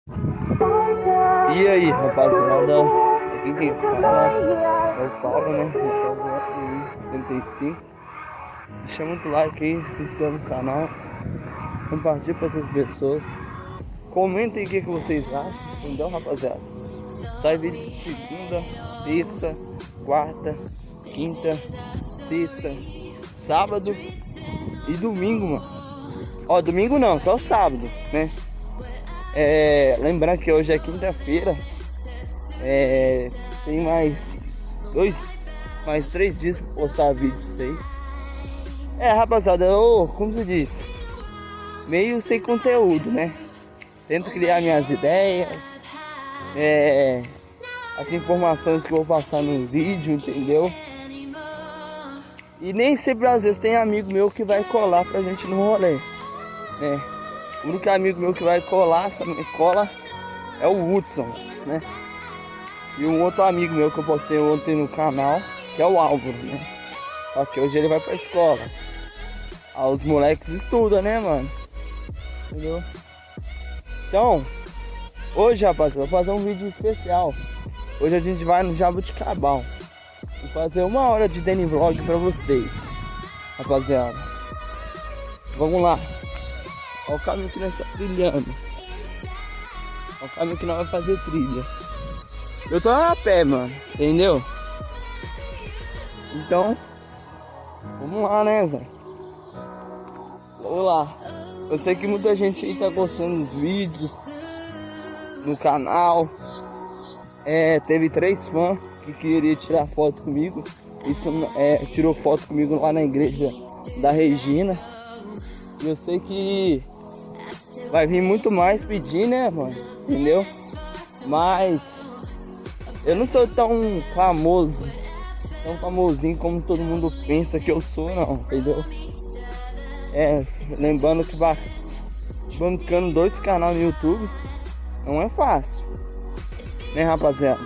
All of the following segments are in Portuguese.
E aí, rapaziada, aqui quem fala é o Paulo, né? 35. Deixa muito like aí, se inscreva no canal, compartilhe para essas pessoas. Comentem o que vocês acham, entendeu, rapaziada? Sai vídeo de segunda, terça, quarta, quinta, sexta, sábado e domingo, mano. Ó, domingo não, só sábado, né? Lembrando que hoje é quinta-feira. Tem mais 3 dias pra postar vídeo pra vocês. Rapaziada, como se diz, meio sem conteúdo, né? Tento criar minhas ideias, as informações que eu vou passar no vídeo, entendeu? E nem sempre, às vezes, tem amigo meu que vai colar pra gente no rolê, né? O único amigo meu que vai colar, também cola, é o Hudson, né? E um outro amigo meu que eu postei ontem no canal, que é o Álvaro, né? Só que hoje ele vai pra escola. Os moleques estudam, né, mano? Entendeu? Então, hoje, rapaziada, eu vou fazer um vídeo especial. Hoje a gente vai no Jabuticabal. Vou fazer 1 hora de Danny Vlog pra vocês, rapaziada. Vamos lá. Olha o caminho que nós estamos trilhando. Olha o caminho que nós vamos fazer trilha. Eu tô a pé, mano. Entendeu? Então, vamos lá, né, Zé? Vamos lá. Eu sei que muita gente aí tá gostando dos vídeos no canal. Teve 3 fãs que queriam tirar foto comigo. Isso tirou foto comigo lá na igreja da Regina. E eu sei que vai vir muito mais pedir, né, mano? Entendeu? Mas eu não sou tão famoso, tão famosinho como todo mundo pensa que eu sou, não, entendeu? Lembrando que bancando 2 canais no YouTube não é fácil, né, rapaziada?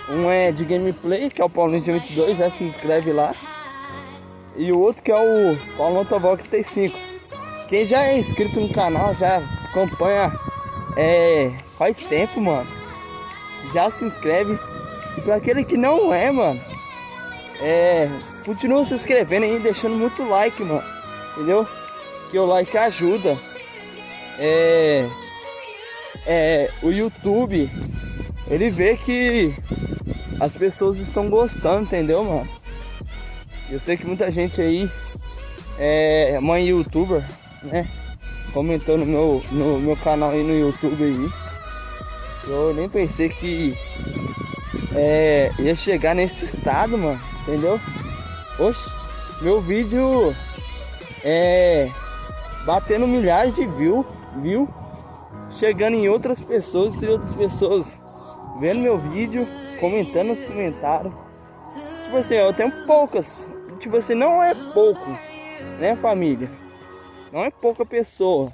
Um é de gameplay, que é o Paulinho de 22, já se inscreve lá. E o outro que é o Paulo Motovlog 35. Quem já é inscrito no canal, já acompanha faz tempo, mano, já se inscreve. E pra aquele que não é, mano, continua se inscrevendo aí, deixando muito like, mano, entendeu? Que o like ajuda. O YouTube, ele vê que as pessoas estão gostando, entendeu, mano? Eu sei que muita gente aí mãe youtuber, né, comentou no meu canal aí no YouTube aí. Eu nem pensei que ia chegar nesse estado, mano, entendeu? Oxe, meu vídeo batendo milhares de views, chegando em outras pessoas e outras pessoas vendo meu vídeo, comentando nos comentários. Tipo assim, eu tenho poucas, tipo assim, não é pouco, né, família? Não é pouca pessoa,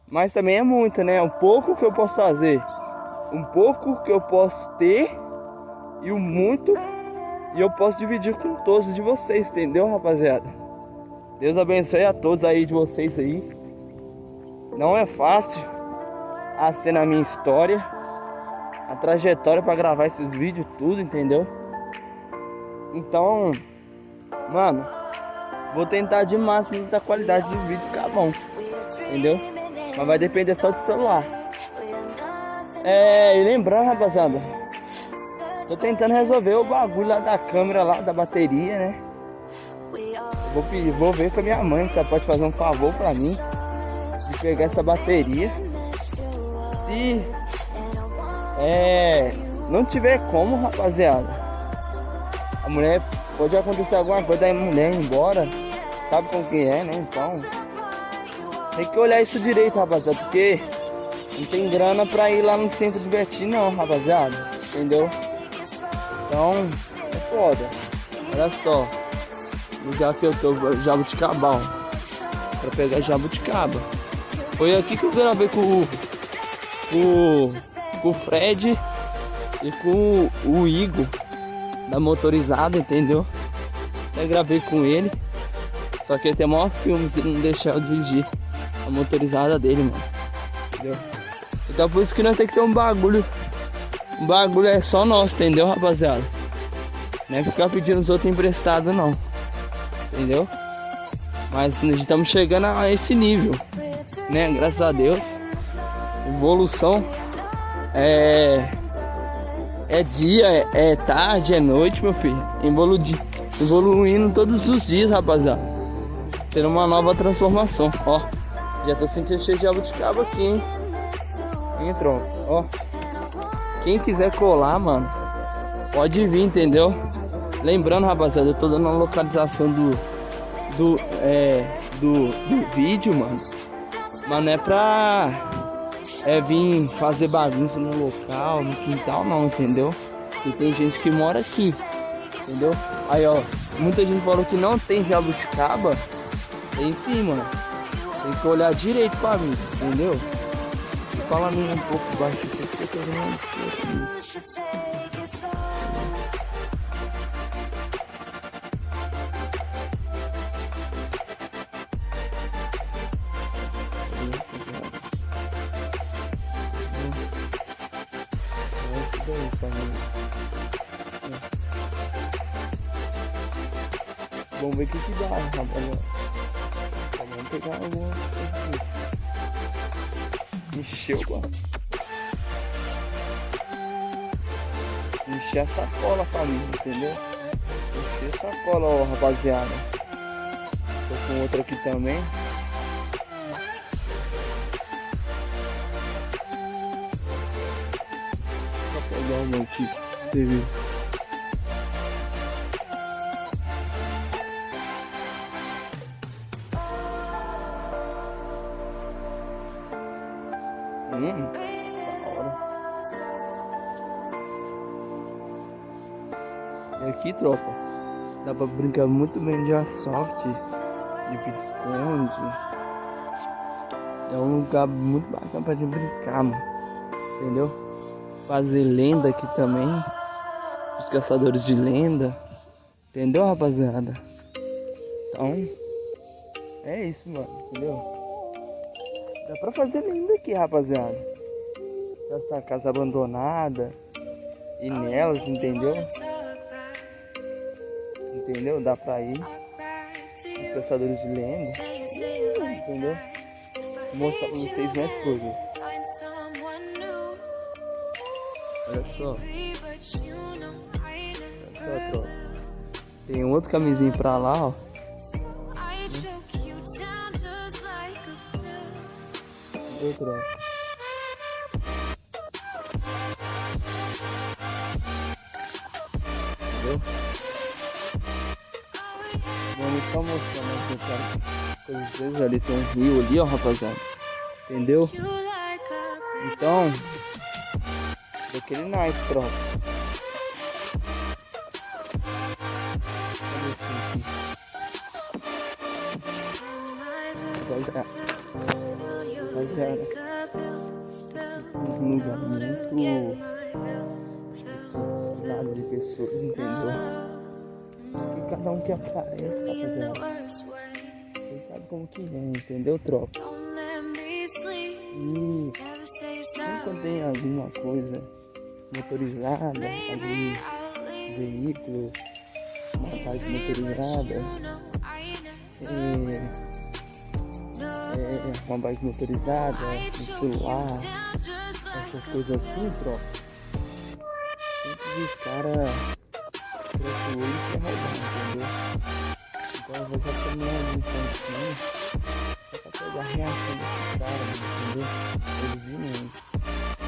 mas também é muita, né? Um pouco que eu posso fazer, um pouco que eu posso ter, e o muito e eu posso dividir com todos de vocês, entendeu, rapaziada? Deus abençoe a todos aí de vocês aí. Não é fácil a ser na minha história, a trajetória para gravar esses vídeos, tudo, entendeu? Então, mano, vou tentar de máximo da qualidade dos vídeos ficar bom, entendeu? Mas vai depender só do celular. E lembrando, rapaziada, tô tentando resolver o bagulho lá da câmera, lá da bateria, né? Vou ver com a minha mãe se ela pode fazer um favor pra mim de pegar essa bateria. Se não tiver como, rapaziada, a mulher, pode acontecer alguma coisa da mulher ir embora, sabe com quem é, né? Então tem que olhar isso direito, rapaziada, porque não tem grana pra ir lá no centro divertir não, rapaziada, entendeu? Então é foda. Olha só, o lugar que eu tô, Jabuticabal, pra pegar jabuticaba. Foi aqui que eu gravei com o Fred e com o Igor da motorizada, entendeu? Eu gravei com ele, só que ele tem maior ciúmes de não deixar eu dirigir a motorizada dele, mano, entendeu? Então por isso que nós temos que ter um bagulho. O bagulho é só nosso, entendeu, rapaziada? Não é ficar pedindo os outros emprestados, não. Entendeu? Mas nós estamos chegando a esse nível, né? Graças a Deus. Evolução é dia, é tarde, é noite, meu filho. Evoluindo todos os dias, rapaziada. Tendo uma nova transformação. Ó, já tô sentindo cheio de jabuticaba aqui, hein? Entrou, ó. Quem quiser colar, mano, pode vir, entendeu? Lembrando, rapaziada, eu tô dando a localização do vídeo, mano. Mas não é pra vir fazer bagunça no local, no quintal, não, entendeu? E tem gente que mora aqui, entendeu? Aí, ó, muita gente falou que não tem jabuticaba. Tem sim, mano. Tem que olhar direito pra mim, entendeu? Fala a minha um pouco baixo aqui, porque eu tô vendo aqui. Vamos ver o que dá, rapaziada. Vamos pegar alguma coisa. Encheu, mano. Encher a sacola pra mim, entendeu? Encher a sacola, ó, rapaziada. Tô com outra aqui também. Vou pegar uma aqui, você viu? Da hora. E aqui, tropa, dá pra brincar muito bem de sorte, de pique-esconde. É um lugar muito bacana pra gente brincar, mano. Entendeu? Fazer lenda aqui também. Os caçadores de lenda. Entendeu, rapaziada? Então, é isso, mano. Entendeu? Dá pra fazer lenda aqui, rapaziada. Essa casa abandonada. E nelas, entendeu? Entendeu? Dá pra ir. Os caçadores de lenda. Entendeu? Vou mostrar pra vocês mais coisas. Olha só. Olha só, tropa. Tem um outro camisinho pra lá, ó. Outra. Entendeu? Vamos só mostrar coisas ali. Tem um rio ali, ó, rapaziada. Entendeu? Então, daquele nice, tropa. Rapaziada, um lugar muito lado de pessoas, entendeu? Que cada um que aparece, rapaziada. Vocês sabem como que é, entendeu, tropa? E quando tem alguma coisa motorizada, algum veículo, uma parte motorizada, uma bike motorizada, um celular, essas coisas assim, tropa. Sempre os caras trouxeram o olho e quer roubar, entendeu? Então eu vou só terminar algum ponto só pra pegar a reação desses caras, entendeu? Eles viram.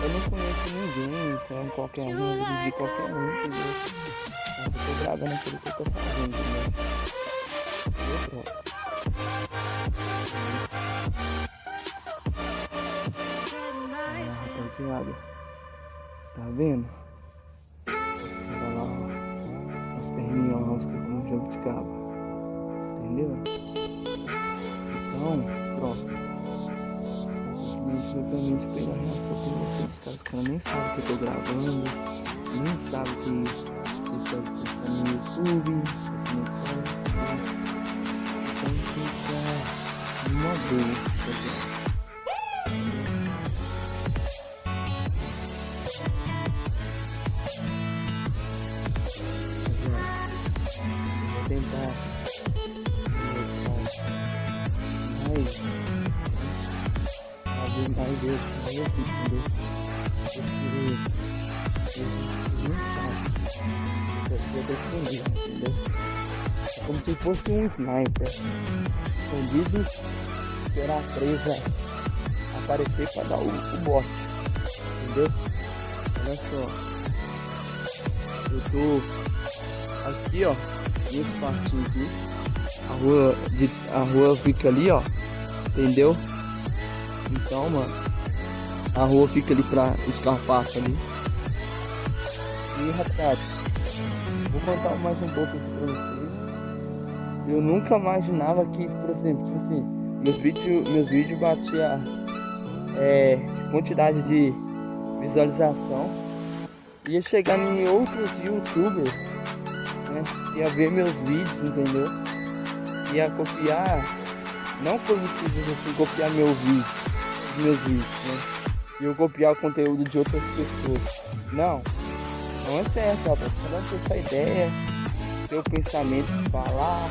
Eu não conheço ninguém, então qualquer um, eu vou dizer qualquer um, entendeu? Mas eu tô gravando aquilo que eu tô fazendo, entendeu? Entendeu, tropa? Rapaziada, tá vendo? Os caras lá, ó, as perninhas lá, os caras como jabuticaba, entendeu? Então, troca. Simplesmente pegar a reação com vocês, os caras nem sabem que eu tô gravando, nem sabem que você pode postar no YouTube, assim não pode. Então fica uma boa, pessoal. entendeu? Eu defendi, entendeu? É como se fosse um sniper. Escondido, esperar a presa aparecer pra dar o bote, entendeu? Olha só. Eu tô aqui, ó, nesse partinho aqui. A rua fica ali, ó, entendeu? Então, mano, a rua fica ali pra escarpaço ali. E, rapaz, vou contar mais um pouco aqui pra vocês. Eu nunca imaginava que, por exemplo, tipo assim, meus vídeos batiam quantidade de visualização. Ia chegar em outros youtubers, né? Ia ver meus vídeos, entendeu? Ia copiar, não positivo, assim, copiar meus vídeos, né? Ia copiar o conteúdo de outras pessoas. Não é certo, rapaz. Cada um tem sua ideia, seu pensamento de falar,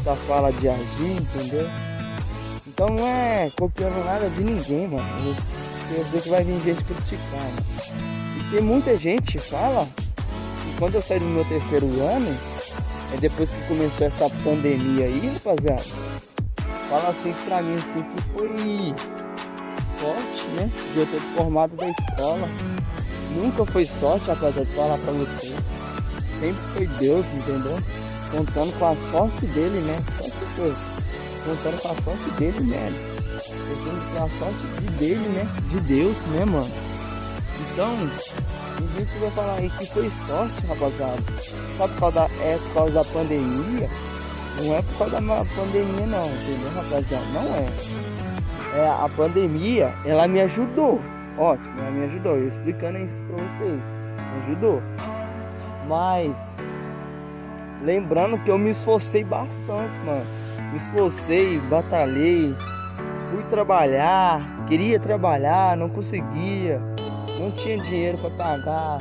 sua fala de agir, entendeu? Então não é copiando nada de ninguém, mano. Eu sei que vai vir gente criticar, mano. E tem muita gente que fala que quando eu saí do meu terceiro ano, depois que começou essa pandemia aí, rapaziada, fala assim pra mim assim que foi sorte, né? De eu ter formado da escola. Nunca foi sorte, rapaziada, de falar pra você. Sempre foi Deus, entendeu? Contando com a sorte dele, né? Só que foi. Contando com a sorte dele, né? Contando com a sorte dele, né? De Deus, né, mano? Então, ninguém vai falar aí que foi sorte, rapaziada. Só por causa da pandemia. Não é por causa da pandemia, não, entendeu, rapaziada? Não é. A pandemia, ela me ajudou. Ótimo, ela me ajudou. Eu explicando isso pra vocês. Me ajudou. Mas, lembrando que eu me esforcei bastante, mano. Me esforcei, batalhei. Fui trabalhar, queria trabalhar, não conseguia. Não tinha dinheiro para pagar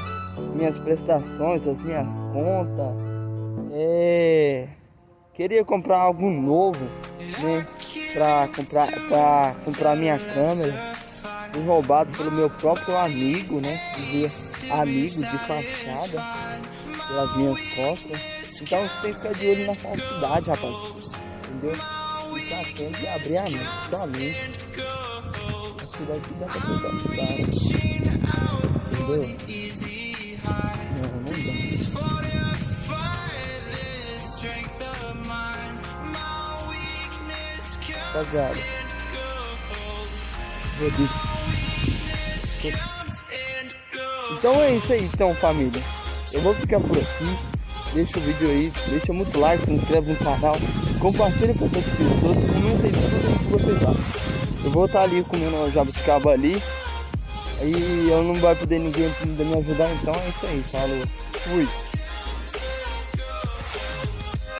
minhas prestações, as minhas contas. Queria comprar algo novo, né? Pra comprar minha câmera. Fui roubado pelo meu próprio amigo, né? Dizia amigo de fachada, pelas minhas costas. Então você tem que ficar de olho na falsidade, rapaz. Entendeu? Ficar atento e abrir a mente, sua mente. Isso daqui dá pra pegar o cara. Entendeu? Não dá. Rapaziada, então é isso aí, então, família. Eu vou ficar por aqui. Deixa o vídeo aí, deixa muito like, se inscreve no canal, compartilha com outras pessoas, comenta aí tudo o que vocês acham. Eu vou estar ali comendo uma jabuticaba ali. E eu não vai poder ninguém me ajudar, então é isso aí, falou. Fui.